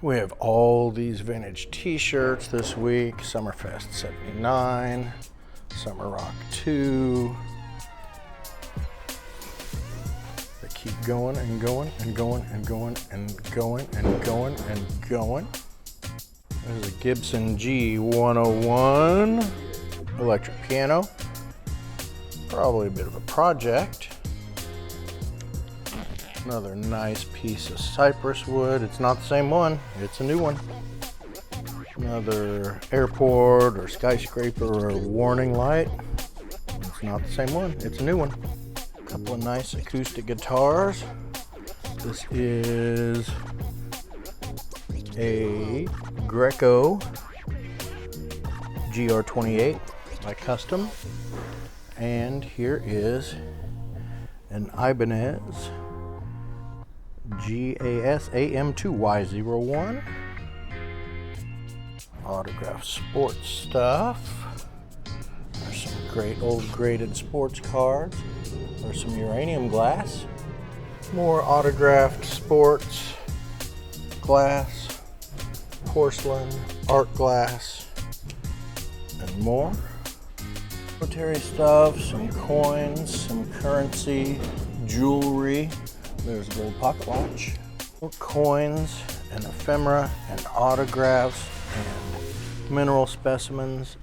We have all these vintage t-shirts this week. Summerfest 79, Summer Rock 2. They keep going and going and going and going and going and going and going. There's a Gibson G101 electric piano. Probably a bit of a project. Another nice piece of cypress wood. It's not the same one, it's a new one. Another airport or skyscraper or warning light. It's not the same one, it's a new one. A couple of nice acoustic guitars. This is a Greco GR28 by Custom. And here is an Ibanez GAS AM2Y01. Autographed sports stuff. There's some great old graded sports cards. There's some uranium glass. More autographed sports glass, porcelain, art glass, and more. Military stuff, some coins, some currency, jewelry. There's a gold pocket watch. More coins and ephemera and autographs and mineral specimens.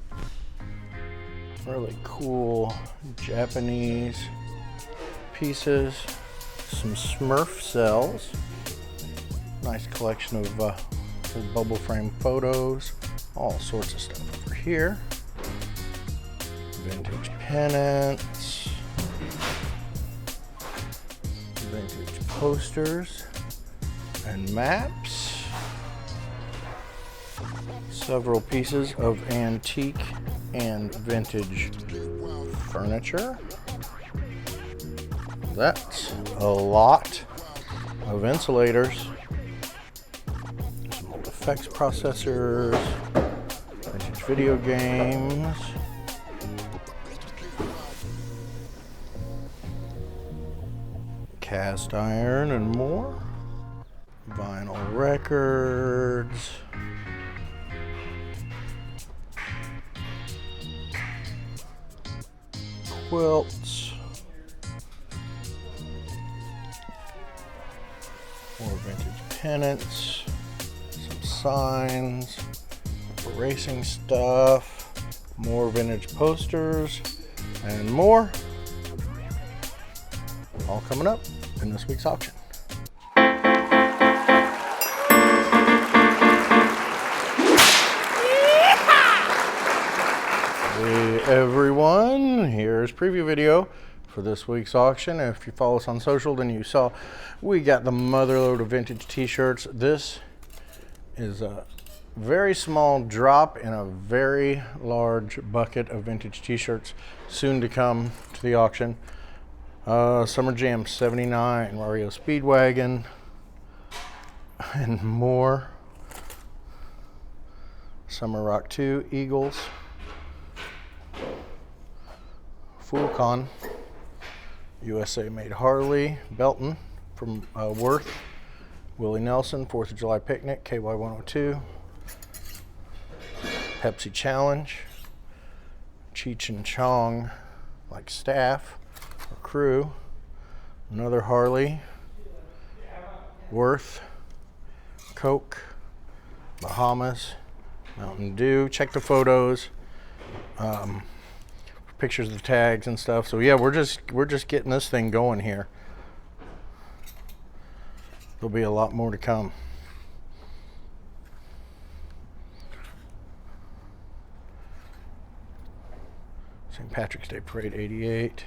Really cool Japanese pieces. Some Smurf cells. Nice collection of old bubble frame photos. All sorts of stuff over here. Vintage pennants. Vintage posters and maps. Several pieces of antique and vintage furniture. That's a lot of insulators. Some old effects processors, vintage video games. Cast iron and more. Vinyl records. Quilts. More vintage pennants. Some signs. Racing stuff. More vintage posters. And more. All coming up in this week's auction. Hey everyone, here's preview video for this week's auction. If you follow us on social, then you saw we got the motherload of vintage t-shirts. This is a very small drop in a very large bucket of vintage t-shirts soon to come to the auction. Summer Jam 79, Mario Speedwagon, and more. Summer Rock 2, Eagles. Fulcon, USA Made Harley, Belton from Worth. Willie Nelson, 4th of July Picnic, KY102. Pepsi Challenge. Cheech and Chong, like staff. Crew, another Harley, Worth, Coke, Bahamas, Mountain Dew. Check the photos, pictures of the tags and stuff. So yeah, we're just getting this thing going here. There'll be a lot more to come. St. Patrick's Day Parade 88.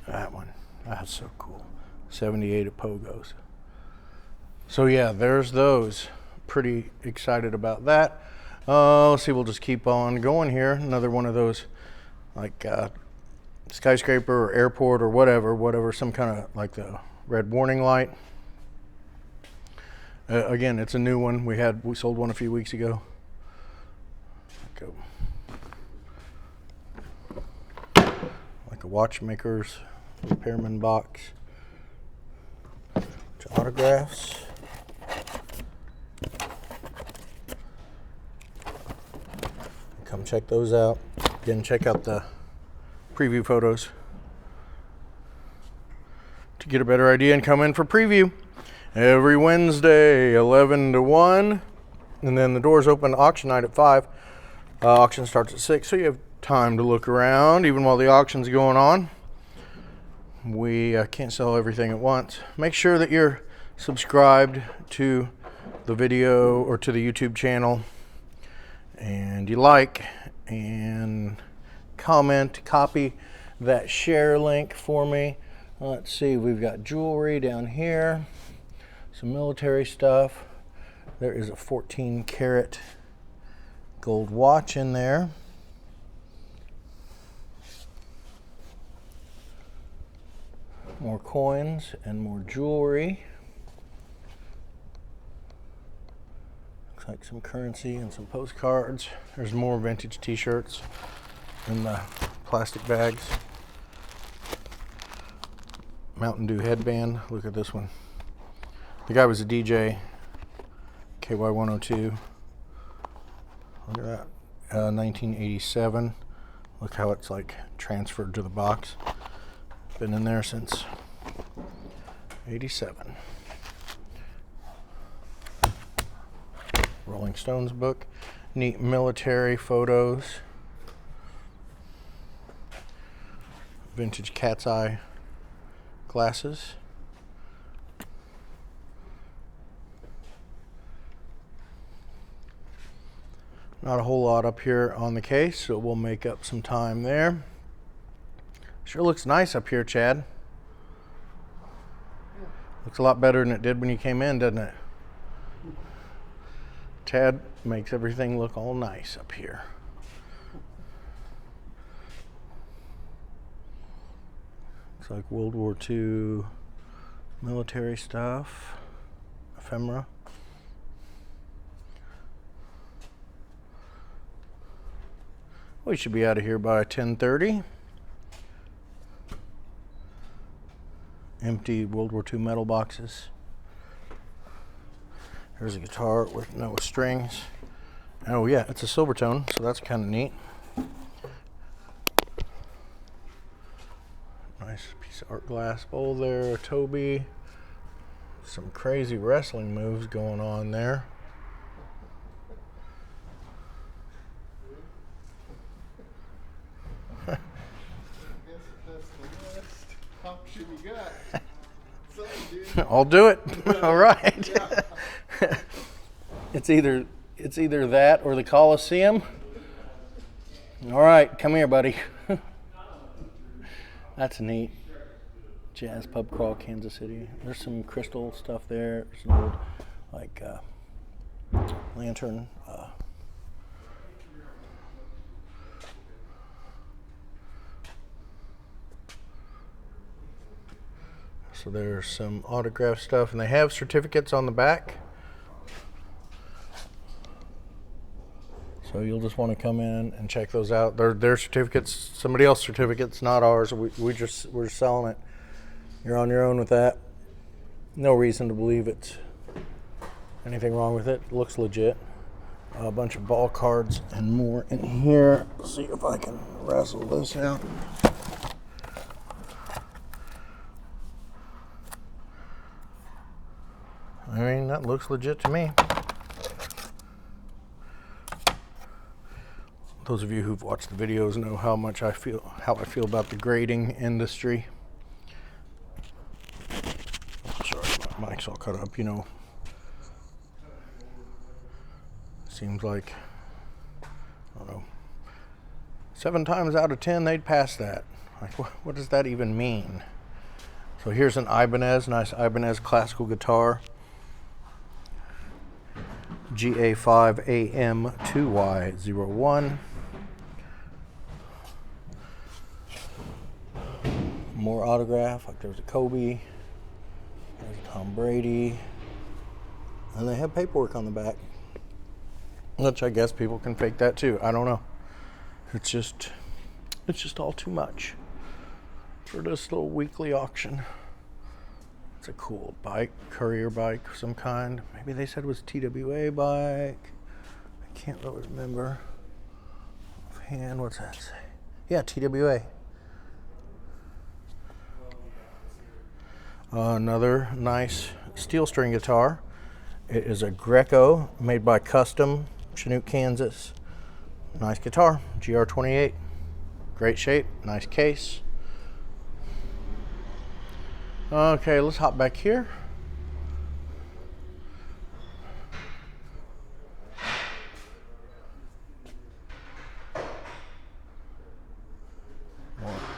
That one, that's so cool. 78 at Pogo's. So yeah, there's those. Pretty excited about that. Let's see, we'll just keep on going here. Another one of those, like skyscraper or airport or whatever, some kind of like the red warning light. Again, it's a new one. We sold one a few weeks ago. Go. Like a watchmaker's repairman box. Autographs. check those out. Again, check out the preview photos to get a better idea and come in for preview. Every Wednesday, 11 to 1. And then the doors open auction night at 5. Auction starts at 6, so you have time to look around even while the auction's going on. We can't sell everything at once. Make sure that you're subscribed to the video or to the YouTube channel, and you like and comment, copy that share link for me. Let's see, we've got jewelry down here, some military stuff. There is a 14 karat gold watch in there. More coins and more jewelry. Looks like some currency and some postcards. There's more vintage t-shirts in the plastic bags. Mountain Dew headband. Look at this one. The guy was a DJ. KY102. Look at that. 1987. Look how it's like transferred to the box. Been in there since 87. Rolling Stones book. Neat military photos. Vintage cat's eye glasses. Not a whole lot up here on the case, so we'll make up some time there. Sure looks nice up here, Chad. Looks a lot better than it did when you came in, doesn't it? Chad makes everything look all nice up here. Looks like World War II military stuff, ephemera. We should be out of here by 10:30. Empty World War II metal boxes. There's a guitar with no strings. Oh yeah, it's a silver tone, so that's kind of neat. Nice piece of art glass bowl there, a Toby. Some crazy wrestling moves going on there. I'll do it. All right. It's either that or the Coliseum. All right, come here, buddy. That's neat. Jazz Pub Crawl, Kansas City. There's some crystal stuff there. There's an old like lantern. So there's some autograph stuff, and they have certificates on the back. So you'll just want to come in and check those out. They're their certificates, somebody else's certificates, not ours. We're just selling it. You're on your own with that. No reason to believe it's anything wrong with it. It looks legit. A bunch of ball cards and more in here. Let's see if I can wrestle this out. I mean, that looks legit to me. Those of you who've watched the videos know how I feel about the grading industry. Sorry, my mic's all cut up, you know. Seems like, I don't know, 7 times out of 10 they'd pass that. Like, what does that even mean? So here's an Ibanez, nice Ibanez classical guitar. GA5AM2Y01. More autograph, like there's a Kobe, there's a Tom Brady, and they have paperwork on the back, which I guess people can fake that too. I don't know. It's just all too much for this little weekly auction. It's a cool bike, courier bike of some kind. Maybe they said it was a TWA bike. I can't really remember. And what's that say? Yeah, TWA. Another nice steel string guitar. It is a Greco made by Custom, Chinook, Kansas. Nice guitar, GR28. Great shape, nice case. Okay, let's hop back here.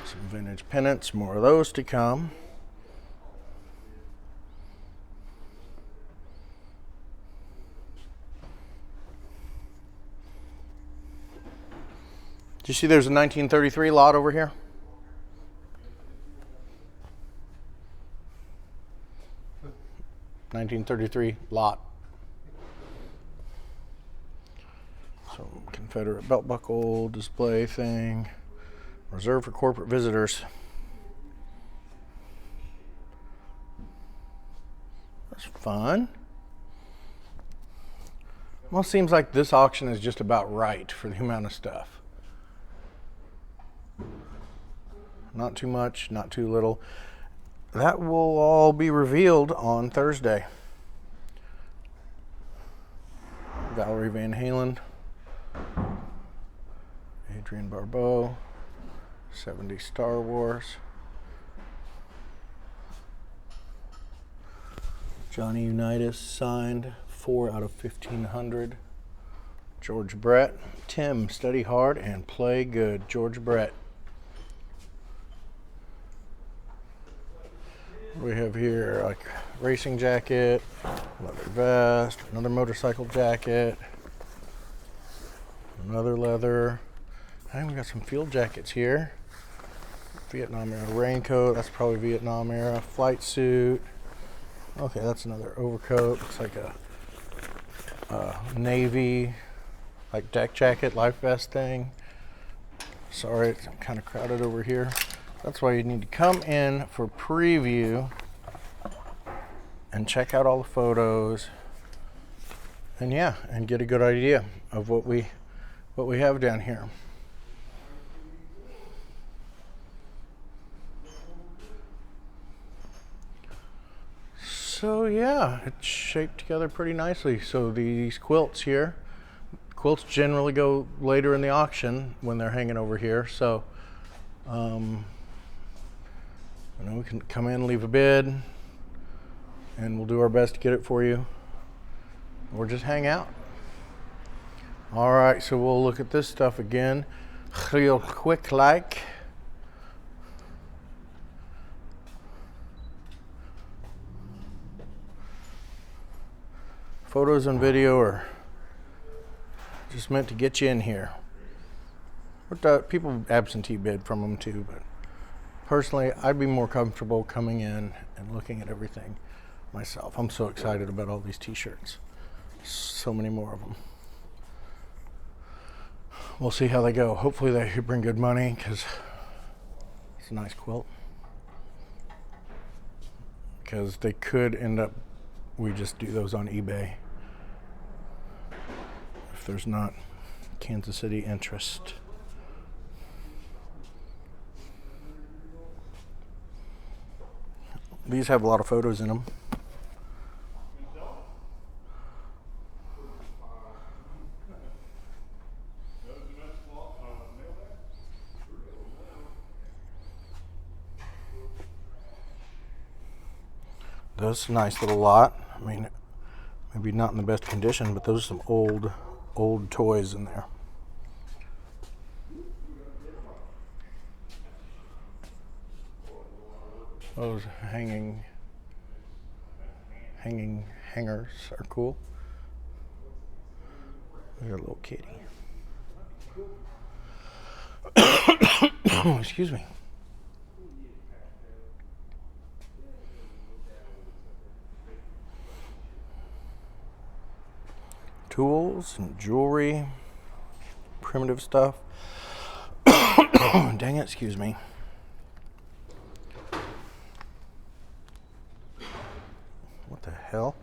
Some vintage pennants, more of those to come. Do you see there's a 1933 lot over here? $1933 lot. Some Confederate belt buckle display thing. Reserved for corporate visitors. That's fun. Well, it seems like this auction is just about right for the amount of stuff. Not too much, not too little. That will all be revealed on Thursday. Valerie Van Halen, Adrienne Barbeau, 70 Star Wars, Johnny Unitas signed 4 out of 1500. George Brett, Tim, study hard and play good. George Brett. We have here like racing jacket, leather vest, another motorcycle jacket, another leather. And we got some field jackets here. Vietnam era raincoat, that's probably Vietnam era. Flight suit. Okay, that's another overcoat. Looks like a navy, like deck jacket, life vest thing. Sorry, it's kind of crowded over here. That's why you need to come in for preview and check out all the photos, and yeah, and get a good idea of what we have down here. So yeah, it's shaped together pretty nicely. So these quilts here, quilts generally go later in the auction when they're hanging over here. So you know, we can come in, leave a bid, and we'll do our best to get it for you, or just hang out. All right, so we'll look at this stuff again real quick like. Photos and video are just meant to get you in here. But people absentee bid from them too, but personally, I'd be more comfortable coming in and looking at everything myself. I'm so excited about all these t-shirts. So many more of them. We'll see how they go. Hopefully they bring good money, because it's a nice quilt. Because they could end up, we just do those on eBay if there's not Kansas City interest. These have a lot of photos in them. That's a nice little lot. I mean, maybe not in the best condition, but those are some old toys in there. Those hanging hangers are cool. Look at a little kitty. Excuse me. Tools and jewelry, primitive stuff. Dang it, excuse me. What the hell?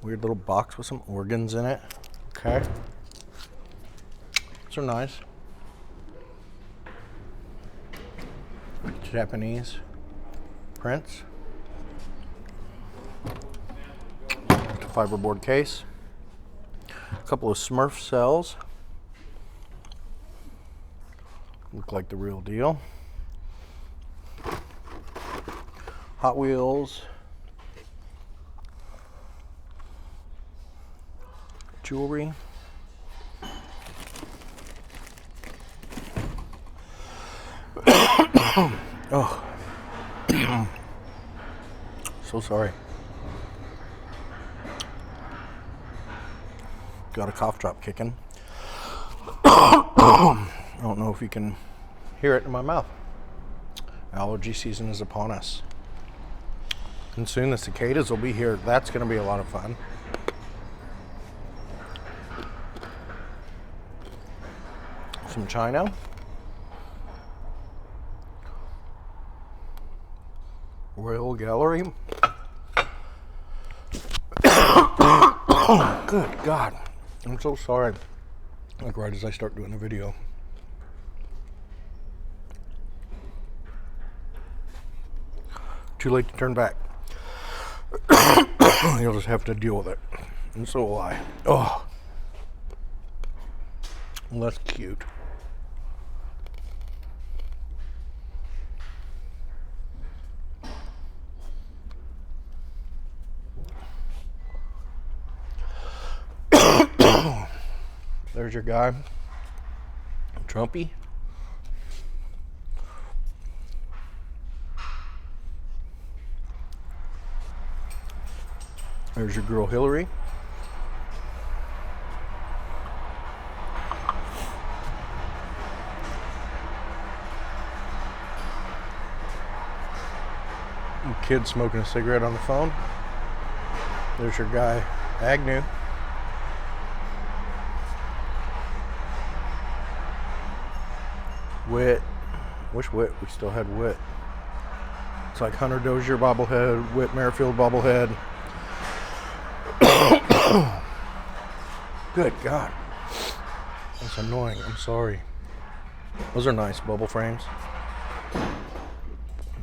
Weird little box with some organs in it. Okay. These are nice. Japanese prints. A fiberboard case. A couple of Smurf cells. Look like the real deal. Hot Wheels. Jewelry. Oh. So sorry. Got a cough drop kicking. I don't know if you can hear it in my mouth. Allergy season is upon us. And soon the cicadas will be here. That's going to be a lot of fun. Some china. Royal Gallery. Good God. I'm so sorry. Like right as I start doing the video. Too late to turn back. You'll just have to deal with it. And so will I. Oh. Well, that's cute. There's your guy, Trumpy. There's your girl, Hillary. Kid smoking a cigarette on the phone. There's your guy, Agnew. Wit. Wish Wit, we still had Wit. It's like Hunter Dozier bobblehead, Whit Merrifield bobblehead. Good God. That's annoying. I'm sorry. Those are nice bubble frames.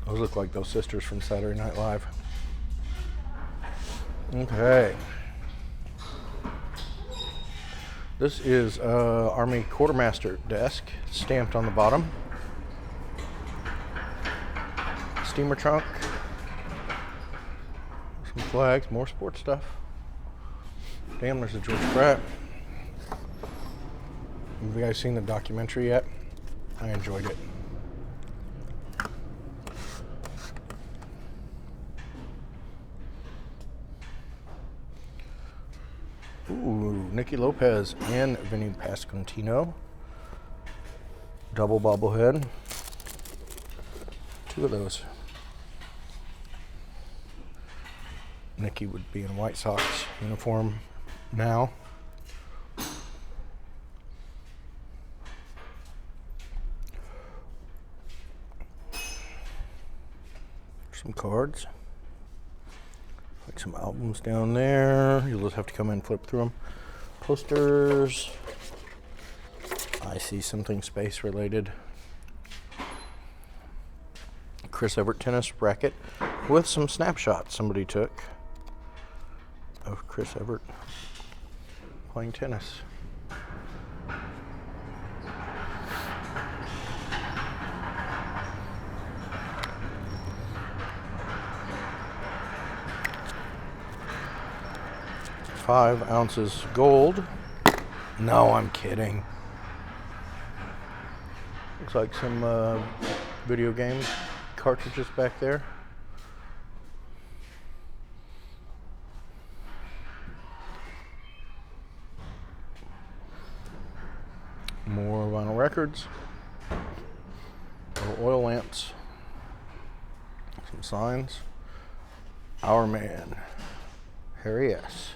Those look like those sisters from Saturday Night Live. Okay. This is Army Quartermaster desk, stamped on the bottom. Steamer trunk. Some flags, more sports stuff. Damn, there's a George Pratt. Have you guys seen the documentary yet? I enjoyed it. Ooh, Nicky Lopez and Vinny Pasquantino. Double bobblehead. Two of those. Nicky would be in White Sox uniform now. Some cards. Like some albums down there. You'll just have to come in and flip through them. Posters. I see something space related. Chris Evert tennis racket with some snapshots somebody took of Chris Evert playing tennis. $5 ounces gold. No, I'm kidding. Looks like some video game cartridges back there. More vinyl records. Little oil lamps. Some signs. Our Man, Harry S.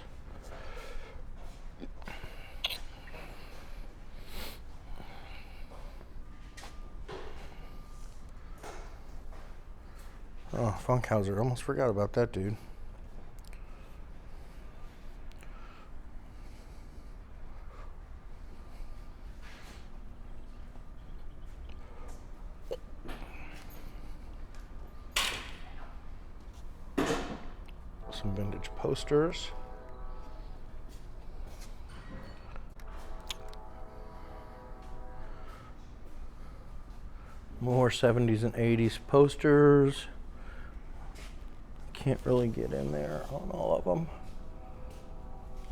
Oh, Funkhauser. Almost forgot about that dude. some vintage posters. More 70s and 80s posters. Can't really get in there on all of them,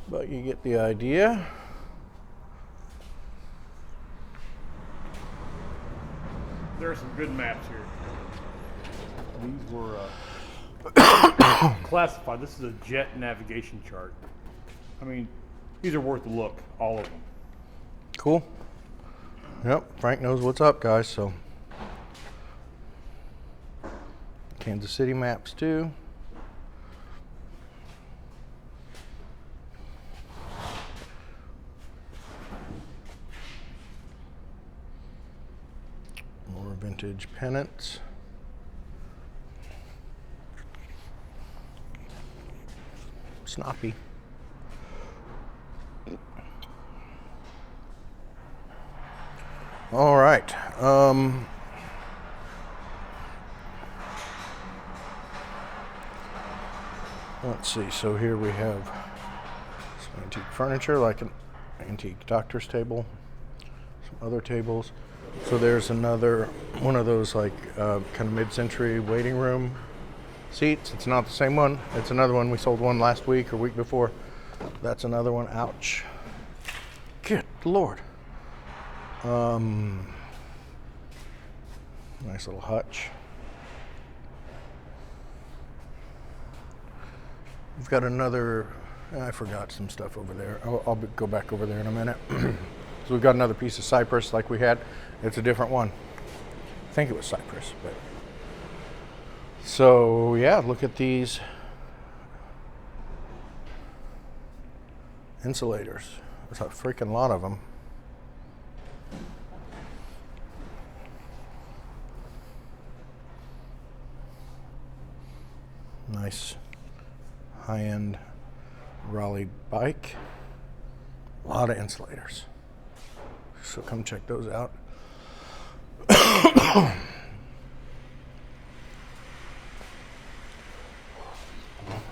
but you get the idea. There are some good maps here. These were classified. This is a jet navigation chart. I mean, these are worth a look, all of them. Cool. Yep, Frank knows what's up, guys, so. Kansas City maps too. More vintage pennants. Snoppy. All right. Let's see. So here we have some antique furniture, like an antique doctor's table, some other tables. So there's another one of those like kind of mid-century waiting room seats. It's not the same one. It's another one. We sold one last week or week before. That's another one. Ouch. Good Lord. Nice little hutch. We've got another, I forgot some stuff over there. I'll go back over there in a minute. So we've got another piece of cypress like we had. It's a different one. I think it was cypress, but. So yeah, look at these insulators. There's a freaking lot of them. Nice high-end Raleigh bike. A lot of insulators. So come check those out.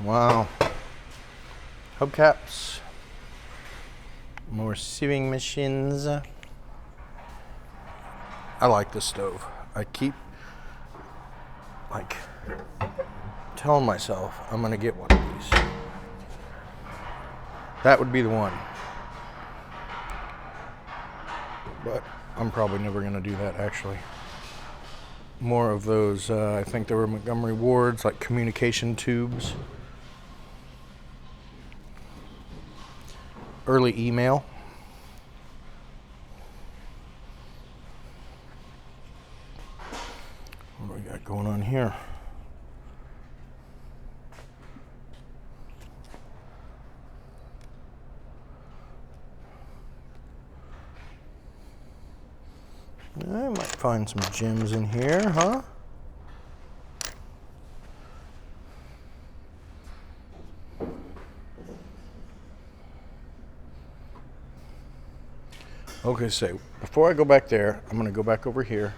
Wow. Hubcaps. More sieving machines. I like this stove. I keep telling myself I'm gonna get one of these. That would be the one. But I'm probably never gonna do that actually. More of those, I think they were Montgomery Wards, like communication tubes. Early email. What do we got going on here? I might find some gems in here, huh? Okay, so before I go back there, I'm going to go back over here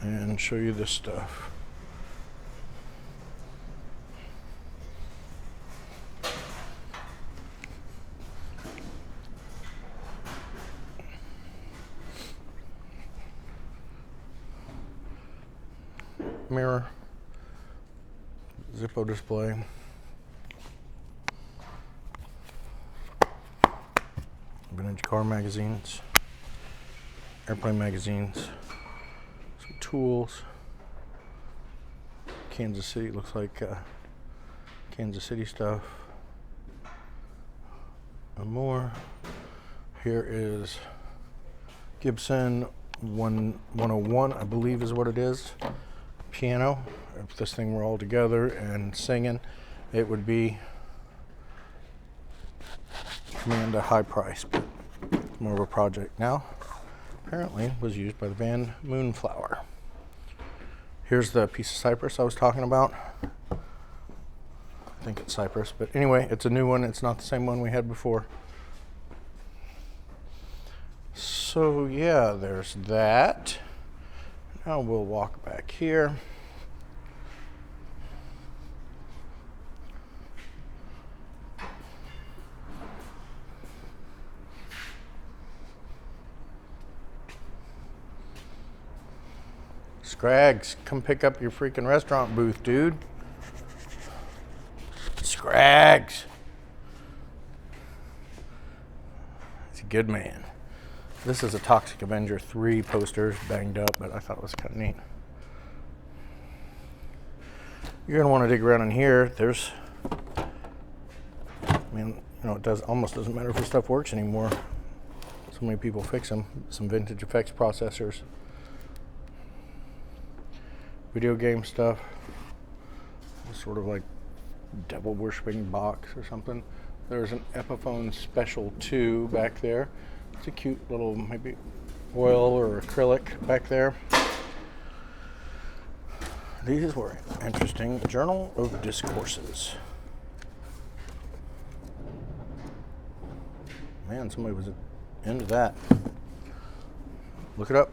and show you this stuff. Mirror, Zippo display. Vintage car magazines, airplane magazines, some tools. Kansas City, looks like Kansas City stuff. And more. Here is Gibson 101, I believe is what it is. Piano. If this thing were all together and singing, it would be command a high price, but more of a project now. Apparently was used by the band Moonflower. Here's the piece of cypress I was talking about. I think it's cypress, but anyway, it's a new one. It's not the same one we had before. So yeah, there's that. Now we'll walk back here. Scrags, come pick up your freaking restaurant booth, dude. Scrags. He's a good man. This is a Toxic Avenger 3 poster, banged up, but I thought it was kind of neat. You're gonna want to dig around in here. There's, I mean, you know, it almost doesn't matter if the stuff works anymore. So many people fix them. Some vintage effects processors, video game stuff, sort of like devil worshipping box or something. There's an Epiphone Special 2 back there. It's a cute little maybe oil or acrylic back there. These were interesting. Journal of Discourses. Man, somebody was into that. Look it up.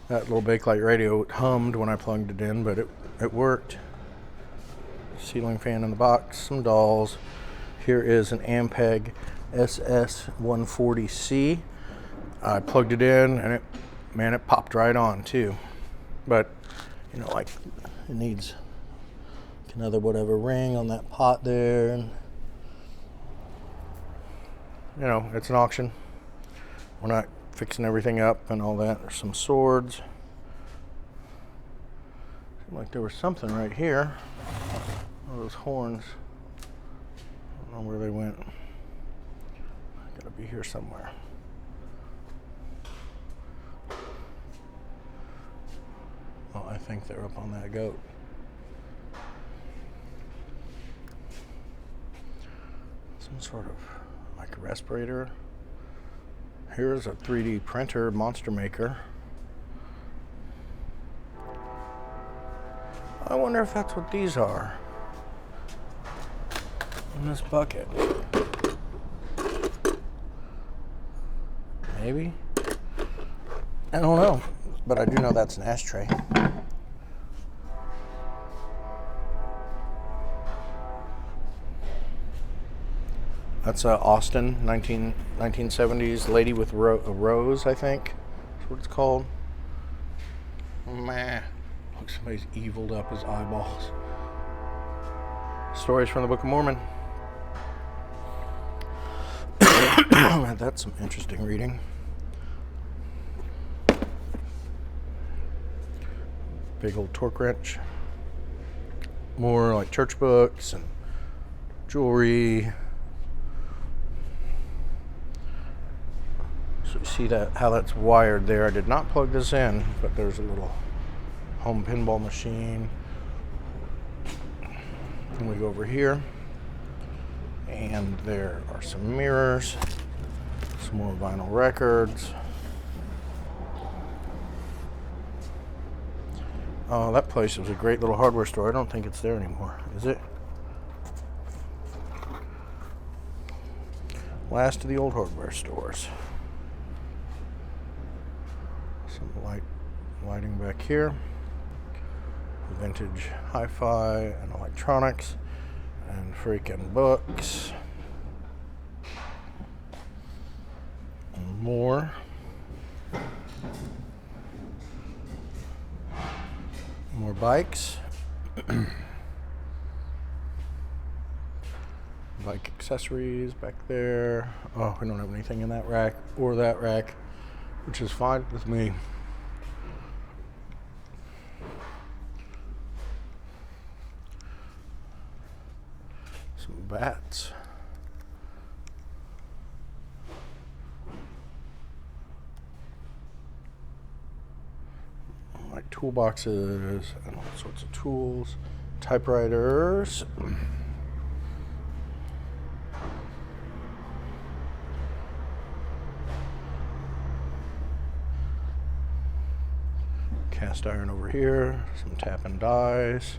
That little Bakelite radio hummed when I plugged it in, but it worked. Ceiling fan in the box, some dolls. Here is an Ampeg SS140C. I plugged it in and it popped right on too. But, you know, like it needs another whatever ring on that pot there. And, you know, it's an auction. We're not fixing everything up and all that. There's some swords. Seemed like there was something right here. Oh, those horns. I don't know where they went. Gotta be here somewhere. Oh, I think they're up on that goat. Some sort of like a respirator. Here's a 3D printer monster maker. I wonder if that's what these are in this bucket. Maybe? I don't know, but I do know that's an ashtray. That's Austin, 1970s Lady with a Rose, I think. That's what it's called. Meh. Looks like somebody's eviled up his eyeballs. Stories from the Book of Mormon. That's some interesting reading. Big old torque wrench. More like church books and jewelry. So you see that how that's wired there. I did not plug this in, but there's a little home pinball machine. And we go over here, and there are some mirrors, some more vinyl records. Oh, that place was a great little hardware store. I don't think it's there anymore, is it? Last of the old hardware stores. Some lighting back here. Vintage hi-fi and electronics and freaking books. And more. More bikes. Bike accessories back there. Oh, we don't have anything in that rack or that rack, which is fine with me. Some bats. Like toolboxes and all sorts of tools. Typewriters. Cast iron over here. Some tap and dies.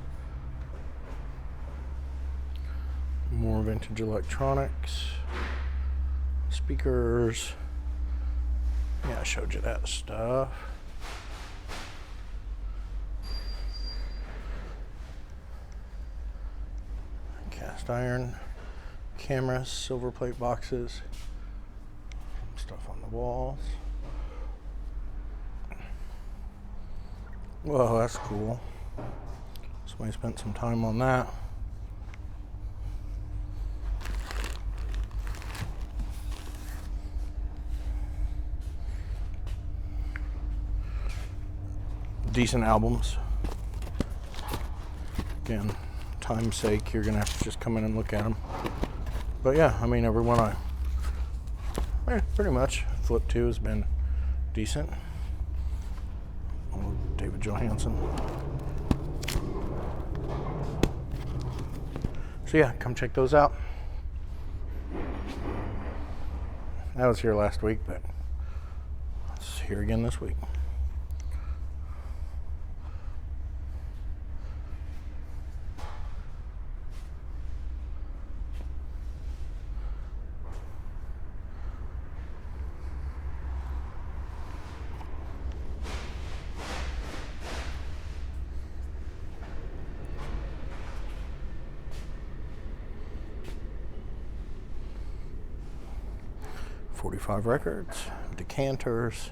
More vintage electronics. Speakers. Yeah, I showed you that stuff. Cast iron. Cameras, silver plate boxes. Some stuff on the walls. Well, that's cool. Somebody spent some time on that. Decent albums. Again, time's sake, you're gonna have to just come in and look at them. But yeah, I mean, everyone pretty much flip to has been decent. Oh, David Johansen. So yeah, come check those out. I was here last week, but it's here again this week. .45 records, decanters.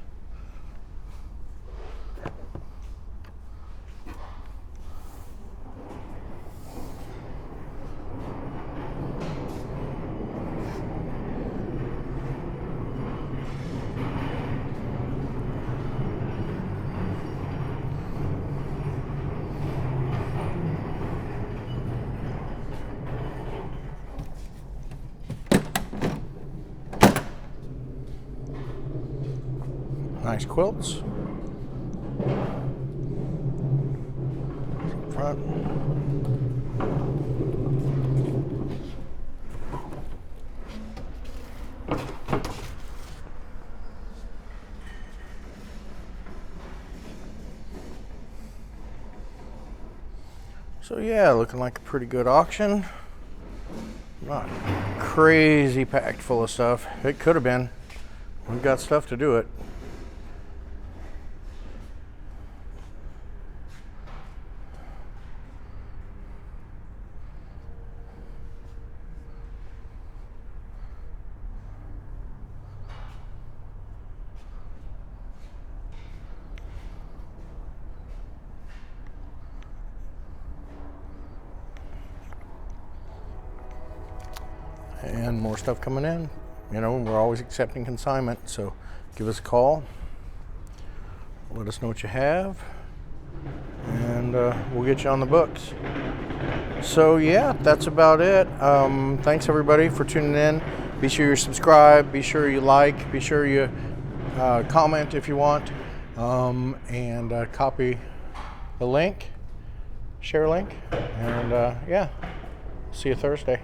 Nice quilts. Front. So yeah, looking like a pretty good auction. Not crazy packed full of stuff. It could have been. We've got stuff to do it. And more stuff coming in. You know, we're always accepting consignment, so give us a call. Let us know what you have, and we'll get you on the books. So yeah, that's about it. Thanks everybody for tuning in. Be sure you subscribe, be sure you like, be sure you comment if you want, and copy the link, share link, and yeah, see you Thursday.